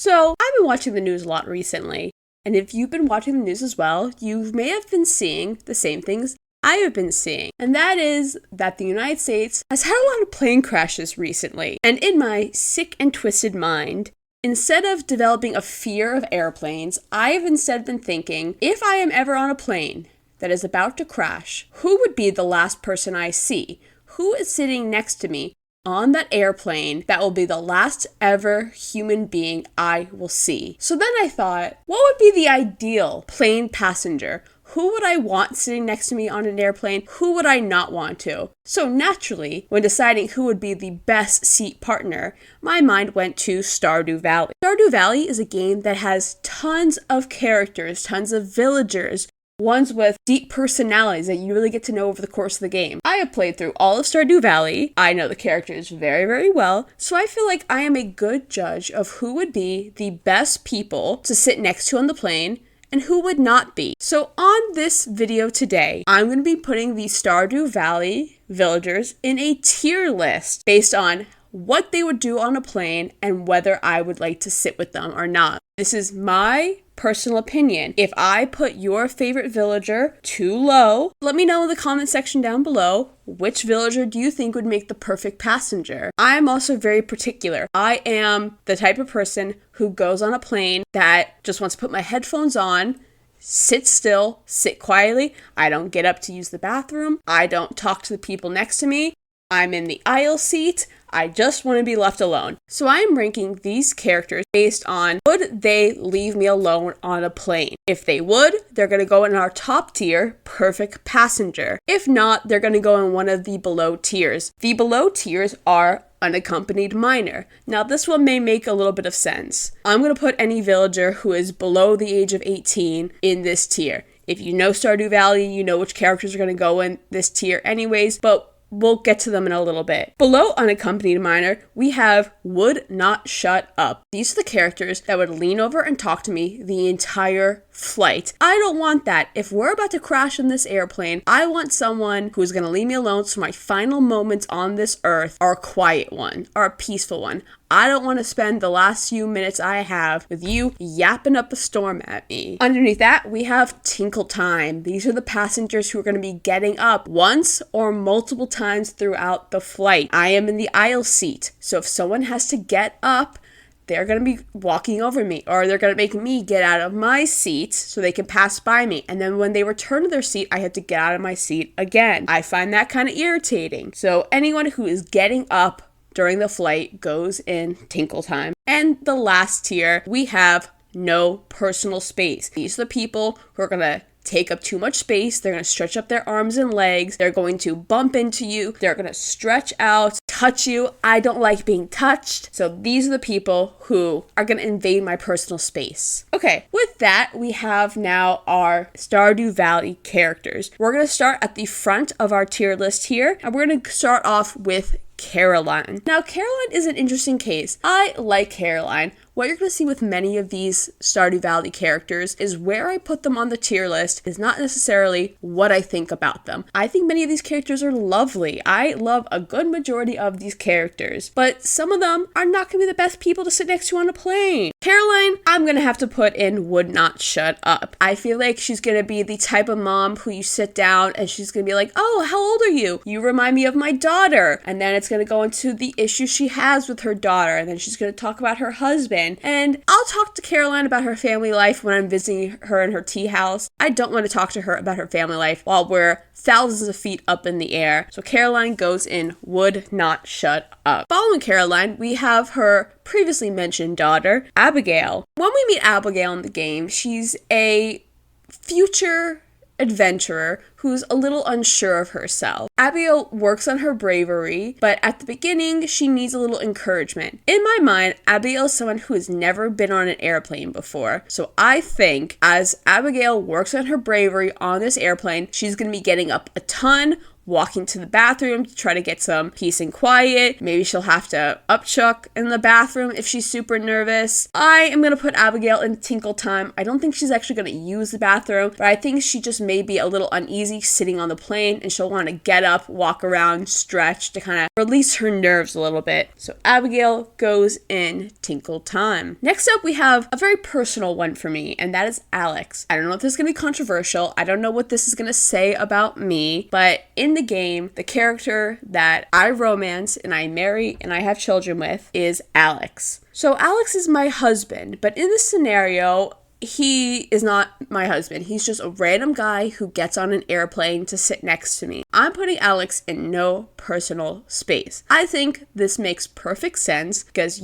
So, I've been watching the news a lot recently, and if you've been watching the news as well, you may have been seeing the same things I have been seeing, and that is that the United States has had a lot of plane crashes recently. And in my sick and twisted mind, instead of developing a fear of airplanes, I have instead been thinking, if I am ever on a plane that is about to crash, who would be the last person I see? Who is sitting next to me on that airplane that will be the last ever human being I will see? So then I thought, what would be the ideal plane passenger? Who would I want sitting next to me on an airplane? Who would I not want to? So naturally, when deciding who would be the best seat partner, my mind went to Stardew Valley. Stardew Valley is a game that has tons of characters, tons of villagers, ones with deep personalities that you really get to know over the course of the game. I have played through all of Stardew Valley. I know the characters very, very well, so I feel like I am a good judge of who would be the best people to sit next to on the plane and who would not be. So on this video today, I'm going to be putting the Stardew Valley villagers in a tier list based on what they would do on a plane and whether I would like to sit with them or not. This is my personal opinion. If I put your favorite villager too low, let me know in the comment section down below which villager do you think would make the perfect passenger. I am also very particular. I am the type of person who goes on a plane that just wants to put my headphones on, sit still, sit quietly. I don't get up to use the bathroom. I don't talk to the people next to me. I'm in the aisle seat. I just want to be left alone. So I am ranking these characters based on would they leave me alone on a plane. If they would, they're going to go in our top tier, perfect passenger. If not, they're going to go in one of the below tiers. The below tiers are unaccompanied minor. Now this one may make a little bit of sense. I'm going to put any villager who is below the age of 18 in this tier. If you know Stardew Valley, you know which characters are going to go in this tier anyways, but we'll get to them in a little bit. Below unaccompanied minor, we have would not shut up. These are the characters that would lean over and talk to me the entire flight. I don't want that. If we're about to crash in this airplane, I want someone who's going to leave me alone so my final moments on this earth are a quiet one, are a peaceful one. I don't want to spend the last few minutes I have with you yapping up a storm at me. Underneath that, we have Tinkle Time. These are the passengers who are going to be getting up once or multiple times throughout the flight. I am in the aisle seat, so if someone has to get up, they're going to be walking over me, or they're going to make me get out of my seat so they can pass by me. And then when they return to their seat, I have to get out of my seat again. I find that kind of irritating. So anyone who is getting up during the flight goes in Tinkle Time. And the last tier, we have no personal space. These are the people who are going to take up too much space. They're going to stretch up their arms and legs. They're going to bump into you. They're going to stretch out, touch you. I don't like being touched. So these are the people who are going to invade my personal space. Okay, with that, we have now our Stardew Valley characters. We're going to start at the front of our tier list here, and we're going to start off with Caroline. Now, Caroline is an interesting case. I like Caroline. What you're going to see with many of these Stardew Valley characters is where I put them on the tier list is not necessarily what I think about them. I think many of these characters are lovely. I love a good majority of these characters, but some of them are not going to be the best people to sit next to on a plane. Caroline, I'm going to have to put in would not shut up. I feel like she's going to be the type of mom who you sit down and she's going to be like, oh, how old are you? You remind me of my daughter. And then it's going to go into the issues she has with her daughter. And then she's going to talk about her husband. And I'll talk to Caroline about her family life when I'm visiting her in her tea house. I don't want to talk to her about her family life while we're thousands of feet up in the air. So Caroline goes in would not shut up. Following Caroline, we have her previously mentioned daughter, Abigail. When we meet Abigail in the game, she's a future adventurer who's a little unsure of herself. Abigail works on her bravery, but at the beginning, she needs a little encouragement. In my mind, Abigail is someone who has never been on an airplane before. So I think as Abigail works on her bravery on this airplane, she's going to be getting up a ton, walking to the bathroom to try to get some peace and quiet. Maybe she'll have to upchuck in the bathroom if she's super nervous. I am going to put Abigail in tinkle time. I don't think she's actually going to use the bathroom, but I think she just may be a little uneasy sitting on the plane, and she'll want to get up, walk around, stretch to kind of release her nerves a little bit. So Abigail goes in tinkle time. Next up, we have a very personal one for me, and that is Alex. I don't know if this is going to be controversial. I don't know what this is going to say about me, but in the game, the character that I romance and I marry and I have children with is Alex. So Alex is my husband, but in this scenario, he is not my husband. He's just a random guy who gets on an airplane to sit next to me. I'm putting Alex in no personal space. I think this makes perfect sense because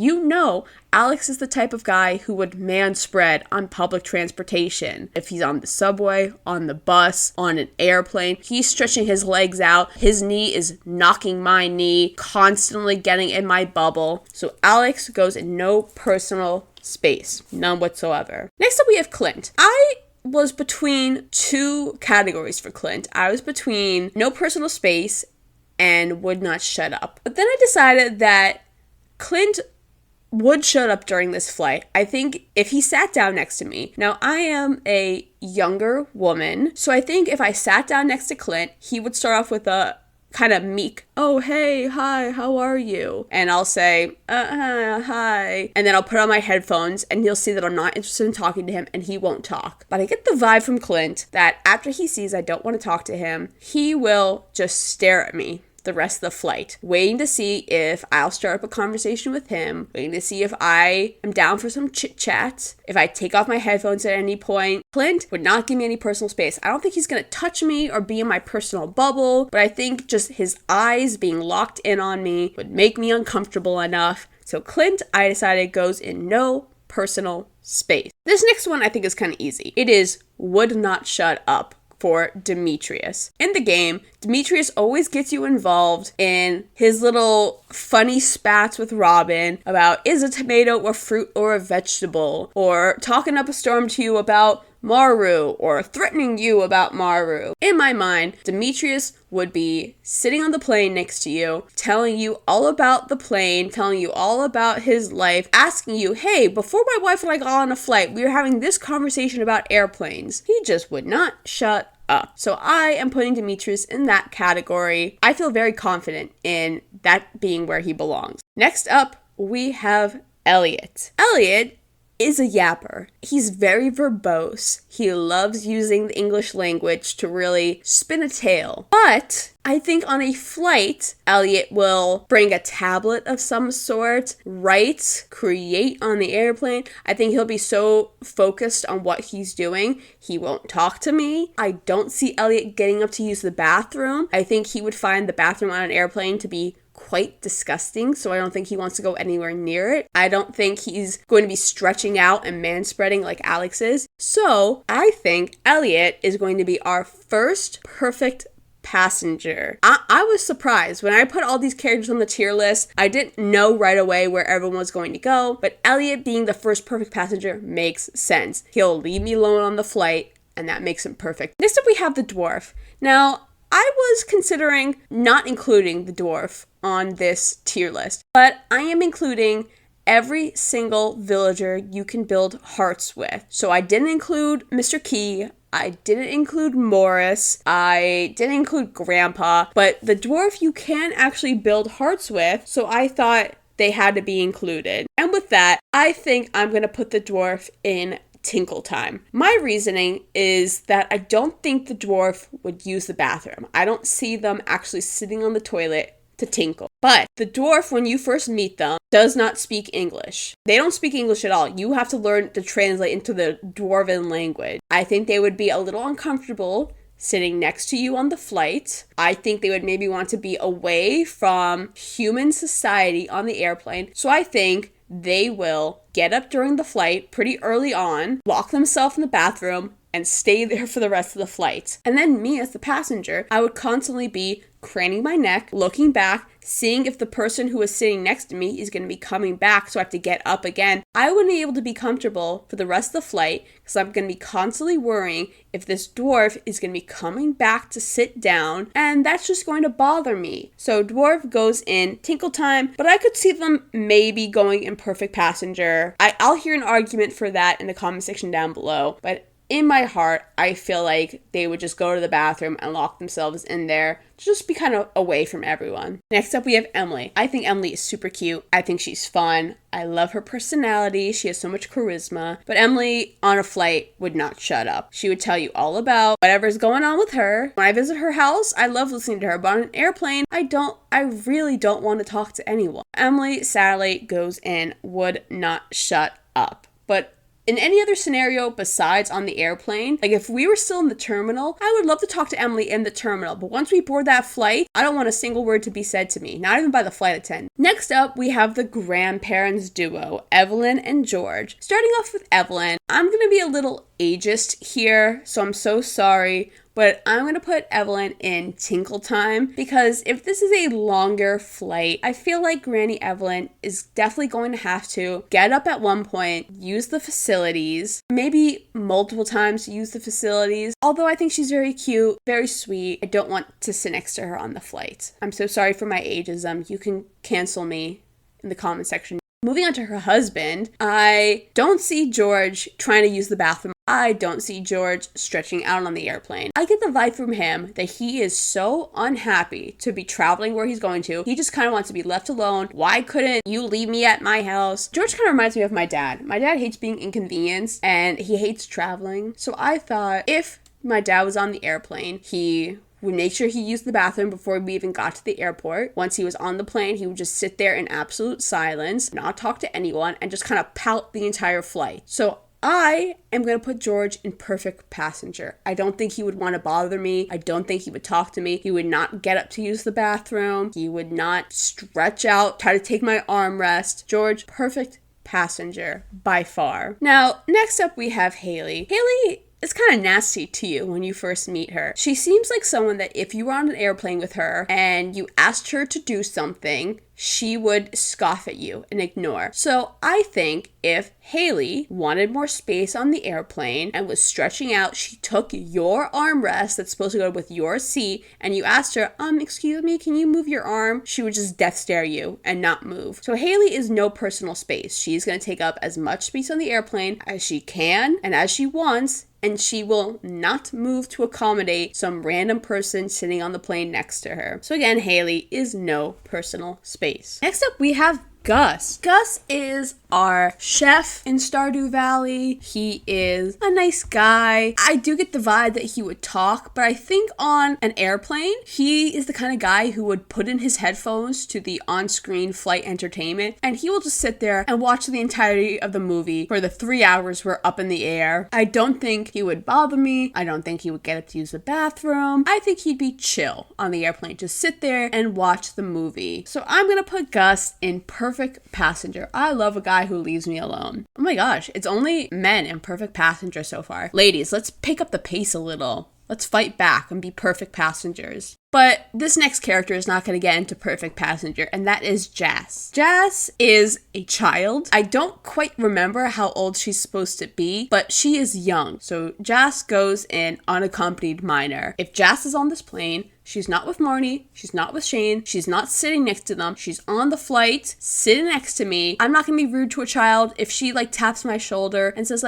Alex is the type of guy who would manspread on public transportation. If he's on the subway, on the bus, on an airplane, he's stretching his legs out. His knee is knocking my knee, constantly getting in my bubble. So Alex goes in no personal space. None whatsoever. Next up, we have Clint. I was between two categories for Clint. I was between no personal space and would not shut up. But then I decided that Clint would shut up during this flight. I think if he sat down next to me. Now, I am a younger woman, so I think if I sat down next to Clint, he would start off with a kind of meek, oh, hey, hi, how are you? And I'll say, hi. And then I'll put on my headphones and he'll see that I'm not interested in talking to him and he won't talk. But I get the vibe from Clint that after he sees I don't want to talk to him, he will just stare at me the rest of the flight, waiting to see if I'll start up a conversation with him, waiting to see if I am down for some chit chat. If I take off my headphones at any point, Clint would not give me any personal space. I don't think he's going to touch me or be in my personal bubble, but I think just his eyes being locked in on me would make me uncomfortable enough. So Clint, I decided, goes in no personal space. This next one I think is kind of easy. It is would not shut up for Demetrius. In the game, Demetrius always gets you involved in his little funny spats with Robin about is a tomato a fruit or a vegetable, or talking up a storm to you about Maru, or threatening you about Maru. In my mind, Demetrius would be sitting on the plane next to you, telling you all about the plane, telling you all about his life, asking you, hey, before my wife and I got on a flight, we were having this conversation about airplanes. He just would not shut up. So I am putting Demetrius in that category. I feel very confident in that being where he belongs. Next up, we have Elliot. Elliot is a yapper. He's very verbose. He loves using the English language to really spin a tale. But I think on a flight, Elliot will bring a tablet of some sort, write, create on the airplane. I think he'll be so focused on what he's doing, he won't talk to me. I don't see Elliot getting up to use the bathroom. I think he would find the bathroom on an airplane to be quite disgusting, so I don't think he wants to go anywhere near it. I don't think he's going to be stretching out and manspreading like Alex is. So I think Elliot is going to be our first perfect passenger. I was surprised when I put all these characters on the tier list. I didn't know right away where everyone was going to go, but Elliot being the first perfect passenger makes sense. He'll leave me alone on the flight, and that makes him perfect. Next up, we have the dwarf. Now, I was considering not including the dwarf on this tier list, but I am including every single villager you can build hearts with. So I didn't include Mr. Key, I didn't include Morris, I didn't include Grandpa, but the dwarf you can actually build hearts with, so I thought they had to be included. And with that, I think I'm going to put the dwarf in tinkle time. My reasoning is that I don't think the dwarf would use the bathroom. I don't see them actually sitting on the toilet to tinkle. But the dwarf, when you first meet them, does not speak English. They don't speak English at all. You have to learn to translate into the dwarven language. I think they would be a little uncomfortable sitting next to you on the flight. I think they would maybe want to be away from human society on the airplane. So I think they will get up during the flight pretty early on, lock themselves in the bathroom, and stay there for the rest of the flight. And then me as the passenger, I would constantly be craning my neck, looking back, seeing if the person who was sitting next to me is going to be coming back, so I have to get up again. I wouldn't be able to be comfortable for the rest of the flight because I'm going to be constantly worrying if this dwarf is going to be coming back to sit down, and that's just going to bother me. So dwarf goes in tinkle time, but I could see them maybe going in perfect passenger. I'll hear an argument for that in the comment section down below, but in my heart, I feel like they would just go to the bathroom and lock themselves in there to just be kind of away from everyone. Next up, we have Emily. I think Emily is super cute. I think she's fun. I love her personality. She has so much charisma. But Emily on a flight would not shut up. She would tell you all about whatever's going on with her. When I visit her house, I love listening to her. But on an airplane, I really don't want to talk to anyone. Emily sadly goes in, would not shut up. But in any other scenario besides on the airplane, like if we were still in the terminal, I would love to talk to Emily in the terminal. But once we board that flight, I don't want a single word to be said to me, not even by the flight attendant. Next up, we have the grandparents duo, Evelyn and George. Starting off with Evelyn, I'm going to be a little ageist here, so I'm so sorry. But I'm going to put Evelyn in tinkle time because if this is a longer flight, I feel like Granny Evelyn is definitely going to have to get up at one point, use the facilities, maybe multiple times use the facilities. Although I think she's very cute, very sweet, I don't want to sit next to her on the flight. I'm so sorry for my ageism. You can cancel me in the comment section. Moving on to her husband, I don't see George trying to use the bathroom. I don't see George stretching out on the airplane. I get the vibe from him that he is so unhappy to be traveling where he's going to. He just kind of wants to be left alone. Why couldn't you leave me at my house? George kind of reminds me of my dad. My dad hates being inconvenienced and he hates traveling. So I thought if my dad was on the airplane, he would make sure he used the bathroom before we even got to the airport. Once he was on the plane, he would just sit there in absolute silence, not talk to anyone, and just kind of pout the entire flight. So I am going to put George in perfect passenger. I don't think he would want to bother me. I don't think he would talk to me. He would not get up to use the bathroom. He would not stretch out, try to take my armrest. George, perfect passenger by far. Now, next up we have Haley. Haley is kind of nasty to you when you first meet her. She seems like someone that if you were on an airplane with her and you asked her to do something, she would scoff at you and ignore. So I think if Haley wanted more space on the airplane and was stretching out, she took your armrest that's supposed to go with your seat and you asked her, excuse me, can you move your arm? She would just death stare you and not move. So Haley is no personal space. She's going to take up as much space on the airplane as she can and as she wants, and she will not move to accommodate some random person sitting on the plane next to her. So again, Haley is no personal space. Next up, we have Gus. Gus is our chef in Stardew Valley. He is a nice guy. I do get the vibe that he would talk, but I think on an airplane, he is the kind of guy who would put in his headphones to the on-screen flight entertainment, and he will just sit there and watch the entirety of the movie for the 3 hours we're up in the air. I don't think he would bother me. I don't think he would get up to use the bathroom. I think he'd be chill on the airplane, just sit there and watch the movie. So I'm gonna put Gus in perfect passenger. I love a guy who leaves me alone. Oh my gosh, it's only men in perfect passenger so far. Ladies, let's pick up the pace a little. Let's fight back and be perfect passengers. But this next character is not going to get into perfect passenger, and that is Jas. Jas is a child. I don't quite remember how old she's supposed to be, but she is young. So Jas goes in unaccompanied minor. If Jas is on this plane, she's not with Marnie, she's not with Shane, she's not sitting next to them, she's on the flight, sitting next to me. I'm not gonna be rude to a child if she taps my shoulder and says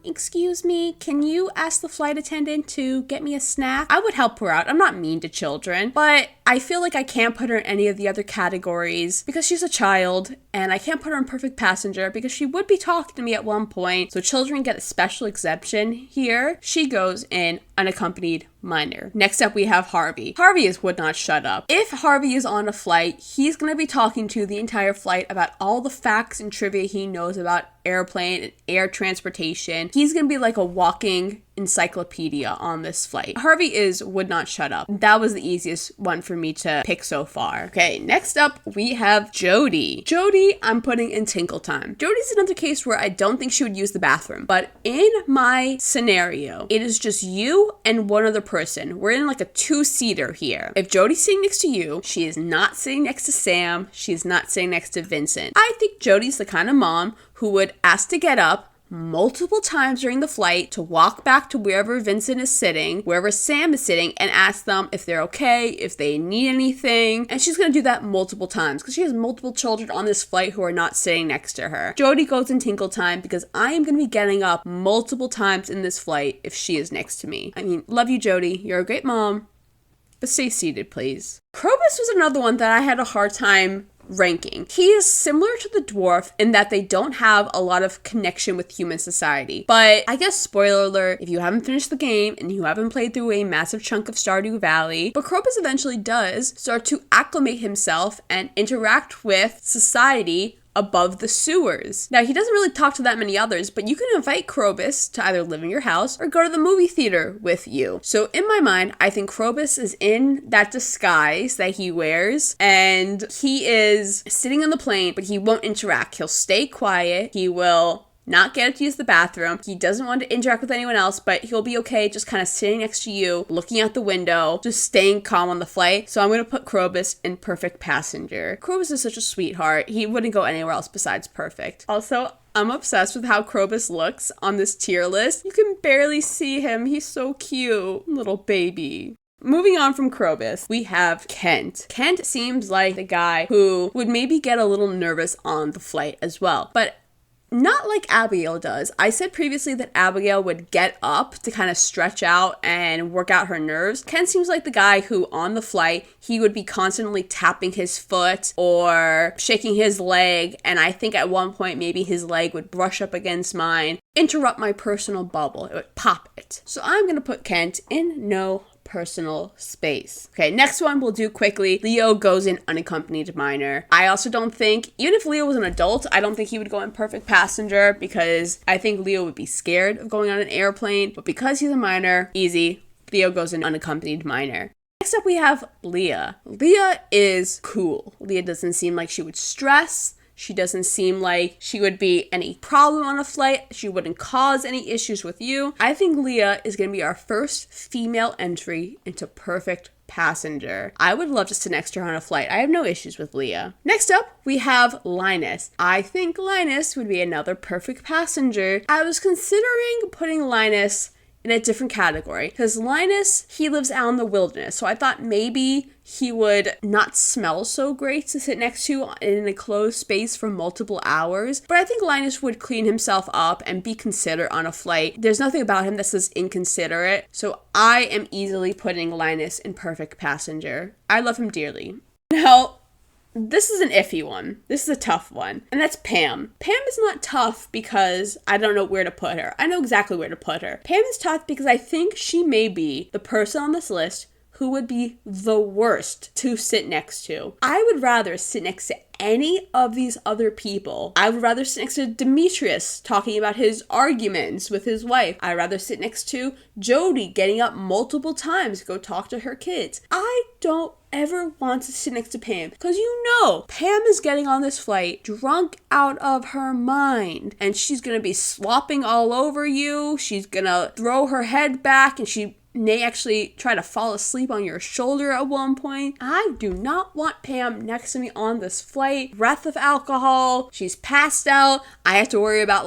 excuse me, can you ask the flight attendant to get me a snack? I would help her out. I'm not mean to children, but I feel like I can't put her in any of the other categories because she's a child, and I can't put her in perfect passenger because she would be talking to me at one point. So children get a special exemption here. She goes in unaccompanied minor. Next up, we have Harvey. Harvey would not shut up. If Harvey is on a flight, he's going to be talking to the entire flight about all the facts and trivia he knows about airplane and air transportation. He's going to be like a walking encyclopedia on this flight. Harvey would not shut up. That was the easiest one for me to pick so far. Okay, next up we have Jody. Jody, I'm putting in Tinkle Time. Jody's another case where I don't think she would use the bathroom, but in my scenario, it is just you and one other person. We're in like a 2-seater here. If Jody's sitting next to you, she is not sitting next to Sam. She's not sitting next to Vincent. I think Jody's the kind of mom who would ask to get up multiple times during the flight to walk back to wherever Vincent is sitting, wherever Sam is sitting, and ask them if they're okay, if they need anything. And she's going to do that multiple times because she has multiple children on this flight who are not sitting next to her. Jody goes in Tinkle Time because I am going to be getting up multiple times in this flight if she is next to me. I mean, love you, Jody. You're a great mom, but stay seated, please. Krobus was another one that I had a hard time ranking. He is similar to the dwarf in that they don't have a lot of connection with human society. But I guess, spoiler alert, if you haven't finished the game and you haven't played through a massive chunk of Stardew Valley, but Krobus eventually does start to acclimate himself and interact with society above the sewers. Now, he doesn't really talk to that many others, but you can invite Krobus to either live in your house or go to the movie theater with you. So in my mind, I think Krobus is in that disguise that he wears, and he is sitting on the plane, but he won't interact. He'll stay quiet. He will not get to use the bathroom. He doesn't want to interact with anyone else, but he'll be okay just kind of sitting next to you, looking out the window, just staying calm on the flight. So I'm going to put Krobus in Perfect Passenger. Krobus is such a sweetheart. He wouldn't go anywhere else besides perfect. Also, I'm obsessed with how Krobus looks on this tier list. You can barely see him. He's so cute. Little baby. Moving on from Krobus, we have Kent. Kent seems like the guy who would maybe get a little nervous on the flight as well, but not like Abigail does. I said previously that Abigail would get up to kind of stretch out and work out her nerves. Ken seems like the guy who on the flight, he would be constantly tapping his foot or shaking his leg. And I think at one point, maybe his leg would brush up against mine, interrupt my personal bubble. It would pop it. So I'm going to put Kent in no personal space. Okay, next one we'll do quickly. Leo goes in Unaccompanied Minor. I also don't think, even if Leo was an adult, I don't think he would go in Perfect Passenger because I think Leo would be scared of going on an airplane. But because he's a minor, easy. Leo goes in Unaccompanied Minor. Next up we have Leah. Leah is cool. Leah doesn't seem like she would stress. She doesn't seem like she would be any problem on a flight. She wouldn't cause any issues with you. I think Leah is going to be our first female entry into Perfect Passenger. I would love to sit next to her on a flight. I have no issues with Leah. Next up, we have Linus. I think Linus would be another Perfect Passenger. I was considering putting Linus in a different category because Linus, he lives out in the wilderness. So I thought maybe he would not smell so great to sit next to in a closed space for multiple hours. But I think Linus would clean himself up and be considerate on a flight. There's nothing about him that says inconsiderate. So I am easily putting Linus in Perfect Passenger. I love him dearly. Now, this is an iffy one. This is a tough one. And that's Pam. Pam is not tough because I don't know where to put her. I know exactly where to put her. Pam is tough because I think she may be the person on this list who would be the worst to sit next to. I would rather sit next to any of these other people. I would rather sit next to Demetrius talking about his arguments with his wife. I'd rather sit next to Jody getting up multiple times to go talk to her kids. I don't ever want to sit next to Pam because Pam is getting on this flight drunk out of her mind and she's gonna be slopping all over you. She's gonna throw her head back and she may actually try to fall asleep on your shoulder at one point. I do not want Pam next to me on this flight. Breath of alcohol. She's passed out. I have to worry about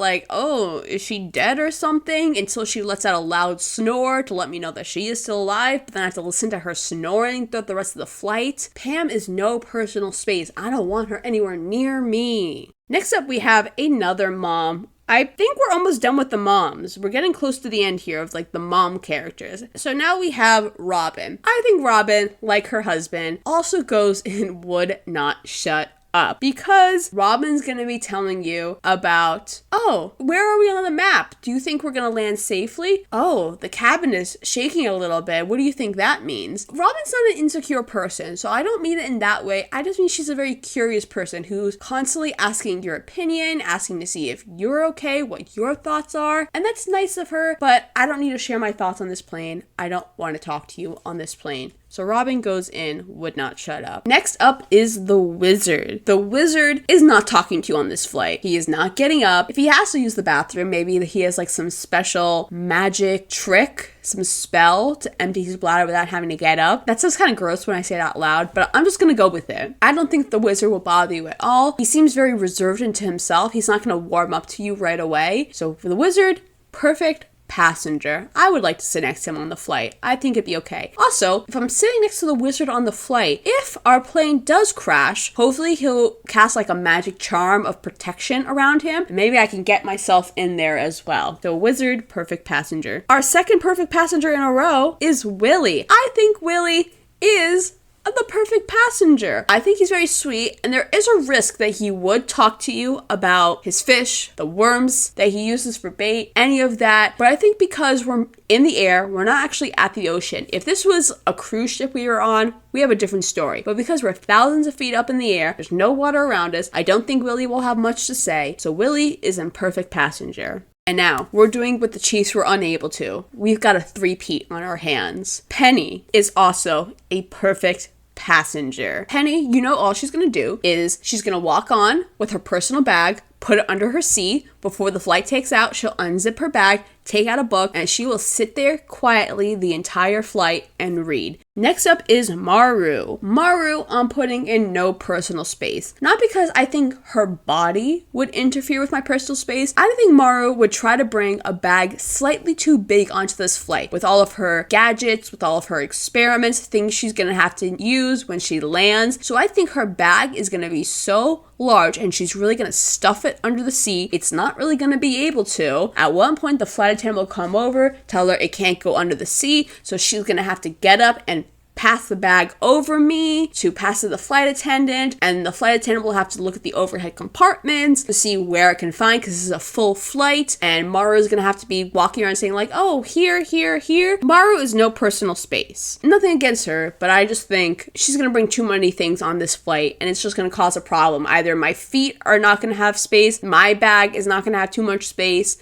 is she dead or something until she lets out a loud snore to let me know that she is still alive. But then I have to listen to her snoring throughout the rest of the flight. Pam is no personal space. I don't want her anywhere near me. Next up, we have another mom. I think we're almost done with the moms. We're getting close to the end here of the mom characters. So now we have Robin. I think Robin, like her husband, also goes in Would Not Shut up, because Robin's gonna be telling you about, oh, where are we on the map? Do you think we're gonna land safely? Oh, the cabin is shaking a little bit. What do you think that means? Robin's not an insecure person, so I don't mean it in that way. I just mean she's a very curious person who's constantly asking your opinion, asking to see if you're okay, what your thoughts are, and that's nice of her, but I don't need to share my thoughts on this plane. I don't want to talk to you on this plane. So Robin goes in, would not shut up. Next up is the wizard. The wizard is not talking to you on this flight. He is not getting up. If he has to use the bathroom, maybe he has like some special magic trick, some spell to empty his bladder without having to get up. That sounds kind of gross when I say it out loud, but I'm just going to go with it. I don't think the wizard will bother you at all. He seems very reserved into himself. He's not going to warm up to you right away. So for the wizard, perfect passenger. I would like to sit next to him on the flight. I think it'd be okay. Also, if I'm sitting next to the wizard on the flight, if our plane does crash, hopefully he'll cast like a magic charm of protection around him. Maybe I can get myself in there as well. So wizard, perfect passenger. Our second perfect passenger in a row is Willie. I think Willie is the perfect passenger. I think he's very sweet, and there is a risk that he would talk to you about his fish, the worms that he uses for bait, any of that. But I think because we're in the air, we're not actually at the ocean. If this was a cruise ship we were on, we have a different story. But because we're thousands of feet up in the air, there's no water around us, I don't think Willie will have much to say. So Willie is a perfect passenger. And now, we're doing what the Chiefs were unable to. We've got a three-peat on our hands. Penny is also a perfect passenger. Penny, you know all she's gonna do is she's gonna walk on with her personal bag, put it under her seat. Before the flight takes out, she'll unzip her bag, take out a book, and she will sit there quietly the entire flight and read. Next up is Maru. Maru, I'm putting in no personal space. Not because I think her body would interfere with my personal space. I think Maru would try to bring a bag slightly too big onto this flight with all of her gadgets, with all of her experiments, things she's gonna have to use when she lands. So I think her bag is gonna be so large and she's really gonna stuff it under the seat. It's not really gonna be able to. At one point, the flight attendant will come over, tell her it can't go under the seat, so she's gonna have to get up and pass the bag over me to pass to the flight attendant, and the flight attendant will have to look at the overhead compartments to see where it can find, because this is a full flight, and Maru is going to have to be walking around saying like, oh, here, here, here. Maru is no personal space. Nothing against her, but I just think she's going to bring too many things on this flight, and it's just going to cause a problem. Either my feet are not going to have space, my bag is not going to have too much space.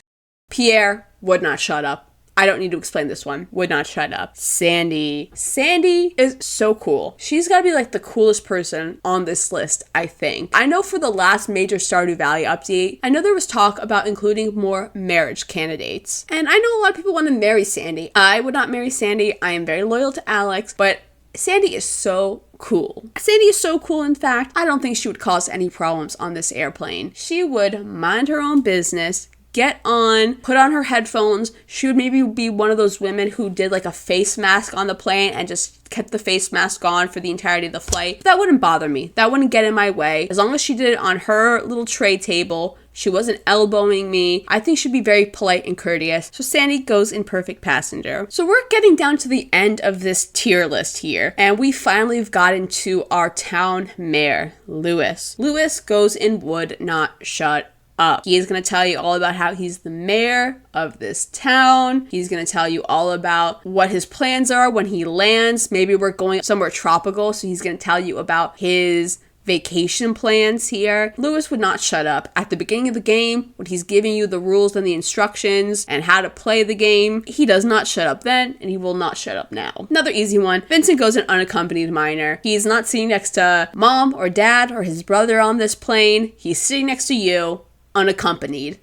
Pierre would not shut up. I don't need to explain this one. Would not shut up. Sandy. Sandy is so cool. She's got to be like the coolest person on this list, I think. I know for the last major Stardew Valley update, I know there was talk about including more marriage candidates. And I know a lot of people want to marry Sandy. I would not marry Sandy. I am very loyal to Alex, but Sandy is so cool. Sandy is so cool, in fact, I don't think she would cause any problems on this airplane. She would mind her own business, get on, put on her headphones. She would maybe be one of those women who did like a face mask on the plane and just kept the face mask on for the entirety of the flight. That wouldn't bother me. That wouldn't get in my way. As long as she did it on her little tray table, she wasn't elbowing me, I think she'd be very polite and courteous. So Sandy goes in perfect passenger. So we're getting down to the end of this tier list here, and we finally have gotten to our town mayor, Lewis. Lewis goes in would not shut up. He is going to tell you all about how he's the mayor of this town. He's going to tell you all about what his plans are when he lands. Maybe we're going somewhere tropical, so he's going to tell you about his vacation plans here. Lewis would not shut up. At the beginning of the game, when he's giving you the rules and the instructions and how to play the game, he does not shut up then, and he will not shut up now. Another easy one. Vincent goes an unaccompanied minor. He's not sitting next to mom or dad or his brother on this plane. He's sitting next to you, unaccompanied.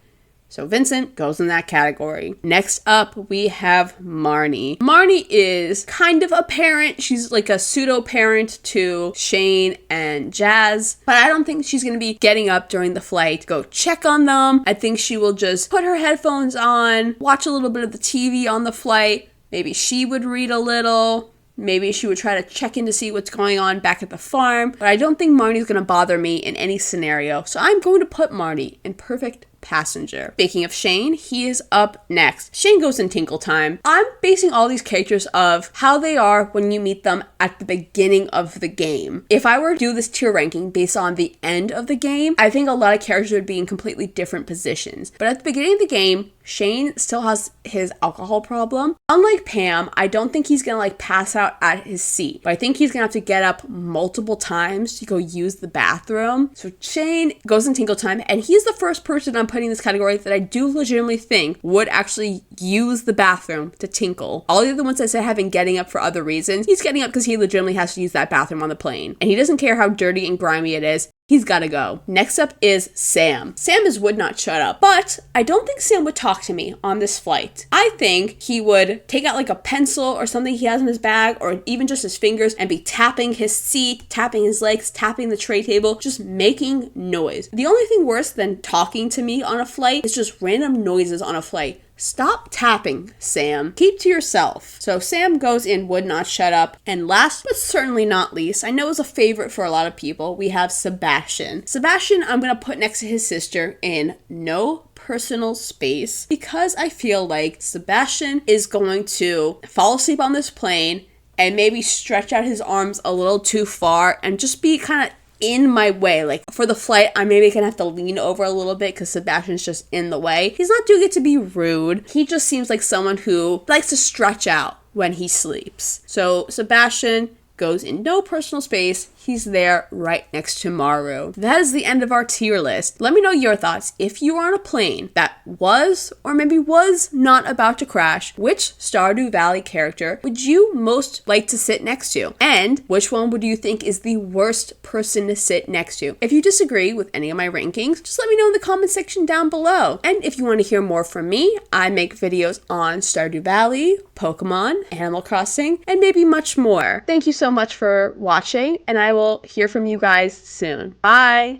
So Vincent goes in that category. Next up, we have Marnie. Marnie is kind of a parent. She's like a pseudo-parent to Shane and Jazz. But I don't think she's going to be getting up during the flight to go check on them. I think she will just put her headphones on, watch a little bit of the TV on the flight. Maybe she would read a little. Maybe she would try to check in to see what's going on back at the farm. But I don't think Marnie's going to bother me in any scenario. So I'm going to put Marnie in perfect passenger. Speaking of Shane, he is up next. Shane goes in Tinkle Time. I'm basing all these characters of how they are when you meet them at the beginning of the game. If I were to do this tier ranking based on the end of the game, I think a lot of characters would be in completely different positions. But at the beginning of the game, Shane still has his alcohol problem. Unlike Pam, I don't think he's gonna pass out at his seat, but I think he's gonna have to get up multiple times to go use the bathroom. So Shane goes in Tinkle Time, and he's the first person I'm putting in this category that I do legitimately think would actually use the bathroom to tinkle. All the other ones I said have been getting up for other reasons. He's getting up because he legitimately has to use that bathroom on the plane, and he doesn't care how dirty and grimy it is. He's gotta go. Next up is Sam. Sam is would not shut up, but I don't think Sam would talk to me on this flight. I think he would take out a pencil or something he has in his bag, or even just his fingers, and be tapping his seat, tapping his legs, tapping the tray table, just making noise. The only thing worse than talking to me on a flight is just random noises on a flight. Stop tapping, Sam. Keep to yourself. So Sam goes in would not shut up. And last but certainly not least, I know is a favorite for a lot of people, we have Sebastian. Sebastian, I'm going to put next to his sister in no personal space, because I feel like Sebastian is going to fall asleep on this plane and maybe stretch out his arms a little too far and just be kind of in my way. For the flight, I'm maybe gonna have to lean over a little bit because Sebastian's just in the way. He's not doing it to be rude. He just seems like someone who likes to stretch out when he sleeps. So Sebastian goes in no personal space. He's there right next to Maru. That is the end of our tier list. Let me know your thoughts. If you were on a plane that was or maybe was not about to crash, which Stardew Valley character would you most like to sit next to? And which one would you think is the worst person to sit next to? If you disagree with any of my rankings, just let me know in the comment section down below. And if you want to hear more from me, I make videos on Stardew Valley, Pokemon, Animal Crossing, and maybe much more. Thank you so much for watching, and I will hear from you guys soon. Bye!